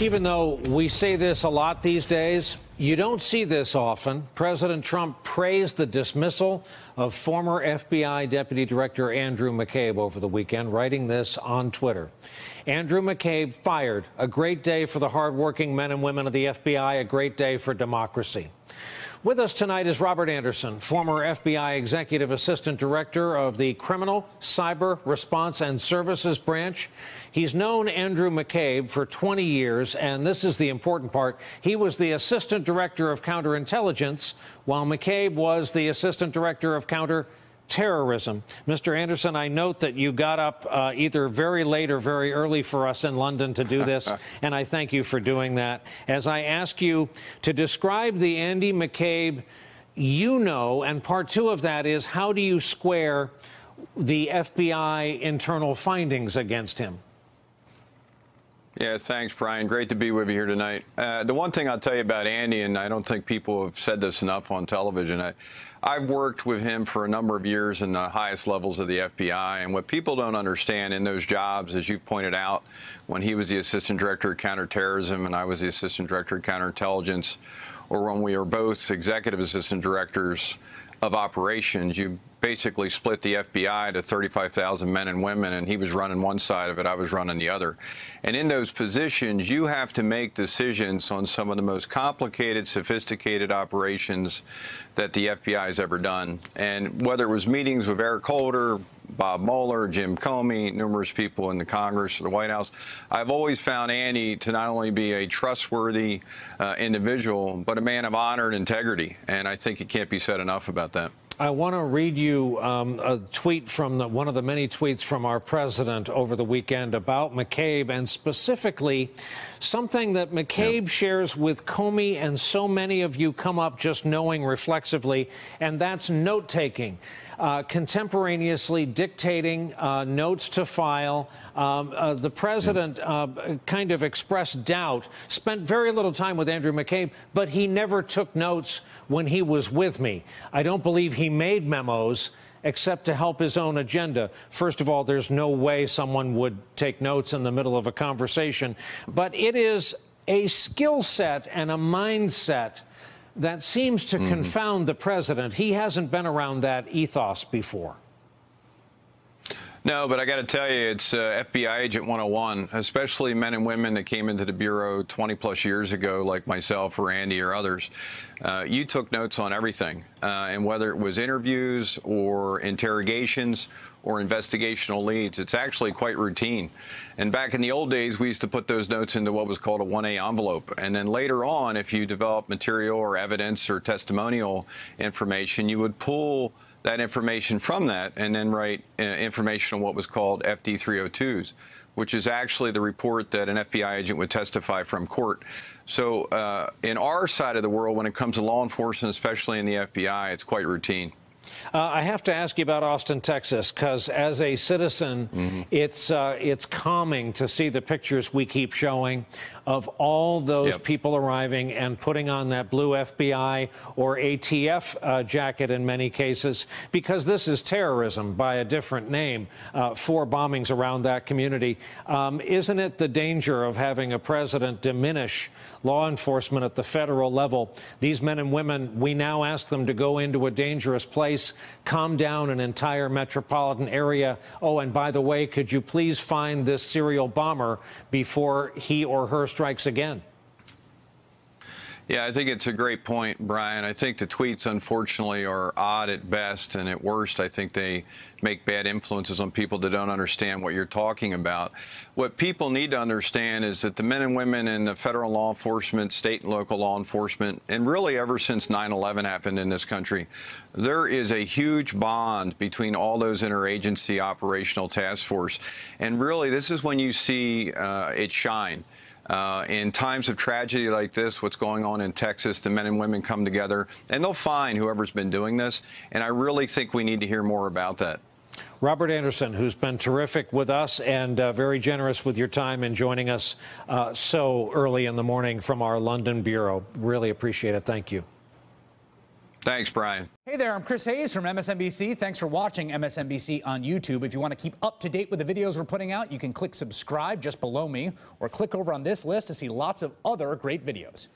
Even though we say this a lot these days, you don't see this often. President Trump praised the dismissal of former FBI Deputy Director Andrew McCabe over the weekend, writing this on Twitter. Andrew McCabe fired. A great day for the hardworking men and women of the FBI, a great day for democracy. With us tonight is Robert Anderson, former FBI Executive Assistant Director of the Criminal, Cyber, Response and Services Branch. He's known Andrew McCabe for 20 years, and this is the important part. He was the Assistant Director of Counterintelligence, while McCabe was the Assistant Director of Counterterrorism. Mr. Anderson, I note that you got up either very late or very early for us in London to do this, and I thank you for doing that. As I ask you to describe the Andy McCabe you know, and part two of that is, how do you square the FBI internal findings against him? Yeah, thanks, Brian. Great to be with you here tonight. The one thing I'll tell you about Andy, and I don't think people have said this enough on television, I've worked with him for a number of years in the highest levels of the FBI, and what people don't understand in those jobs, as you pointed out, when he was the Assistant Director of Counterterrorism and I was the Assistant Director of Counterintelligence, or when we were both Executive Assistant Directors of Operations, you basically split the FBI to 35,000 men and women, and he was running one side of it, I was running the other. And in those positions, you have to make decisions on some of the most complicated, sophisticated operations that the FBI has ever done. And whether it was meetings with Eric Holder, Bob Mueller, Jim Comey, numerous people in the Congress or the White House, I've always found Andy to not only be a trustworthy individual, but a man of honor and integrity. And I think it can't be said enough about that. I want to read you a tweet from one of the many tweets from our president over the weekend about McCabe, and specifically something that McCabe shares with Comey, and so many of you come up just knowing reflexively, and that's note-taking. Contemporaneously dictating notes to file. The president kind of expressed doubt, spent very little time with Andrew McCabe, but he never took notes when he was with me. I don't believe he made memos except to help his own agenda. First of all, there's no way someone would take notes in the middle of a conversation, but it is a skill set and a mindset that seems to confound the president. He hasn't been around that ethos before. No, but I got to tell you, it's FBI Agent 101, especially men and women that came into the Bureau 20-plus years ago, like myself or Andy or others. You took notes on everything, and whether it was interviews or interrogations or investigational leads, it's actually quite routine. And back in the old days, we used to put those notes into what was called a 1A envelope. And then later on, if you develop material or evidence or testimonial information, you would pull that information from that and then write information on what was called FD 302s, which is actually the report that an FBI agent would testify from court. So in our side of the world, when it comes to law enforcement, especially in the FBI, it's quite routine. I have to ask you about Austin, Texas, because as a citizen, it's calming to see the pictures we keep showing of all those people arriving and putting on that blue FBI or ATF jacket in many cases, because this is terrorism by a different name, 4 bombings around that community. Isn't it the danger of having a president diminish law enforcement at the federal level? These men and women, we now ask them to go into a dangerous place, calm down an entire metropolitan area. Oh, and by the way, could you please find this serial bomber before he or her strikes again? Yeah, I think it's a great point, Brian. I think the tweets, unfortunately, are odd at best, and at worst, I think they make bad influences on people that don't understand what you're talking about. What people need to understand is that the men and women in the federal law enforcement, state and local law enforcement, and really ever since 9/11 happened in this country, there is a huge bond between all those interagency operational task force. And really, this is when you see it shine. In times of tragedy like this, what's going on in Texas, the men and women come together, and they'll find whoever's been doing this. And I really think we need to hear more about that. Robert Anderson, who's been terrific with us and very generous with your time and joining us so early in the morning from our London bureau. Really appreciate it. Thank you. Thanks, Brian. Hey there, I'm Chris Hayes from MSNBC. Thanks for watching MSNBC on YouTube. If you want to keep up to date with the videos we're putting out, you can click subscribe just below me or click over on this list to see lots of other great videos.